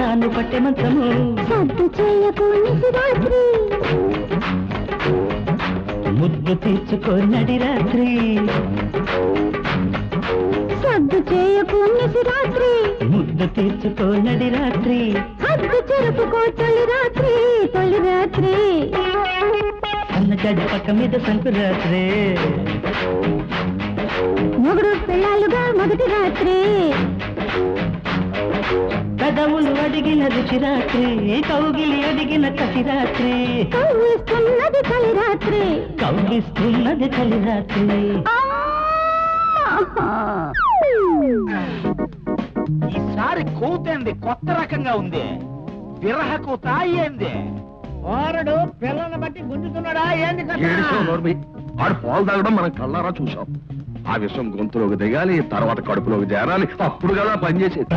మంచాన్ని పట్టే మంచము సద్దు చేయకు నిశిరాత్రి ముద్దు తీర్చుకోనడి రాత్రి సద్దు చేయకు నిశిరాత్రి ముద్దు తీర్చుకోనడి రాత్రి హద్దు చెరుపుకో తొలి రాత్రి తొలి రాత్రి అన్నగడ్డ పక్క మీద సంకురాత్రి మొగుడు పిల్లలుగా మొదటి రాత్రి పెదవులు అడిగిన రుచి రాత్రి కౌగిలి అడిగిన కసి రాత్రి కవ్విస్తున్నది తొలి రాత్రి కవ్విస్తున్నది తొలి రాత్రి ఈసారి కూతేంది కొత్త రకంగా ఉంది విరహ కూత ఏంది వారడు పిల్లల్ని బట్టి గుంజుతున్నాడా ఏంది ఆడు పాలు తాగడం మనం కళ్ళారా చూసాం ఆ విషయం గొంతులోకి దిగాలి తర్వాత కడుపులోకి చేరాలి అప్పుడు కదా పనిచేసేది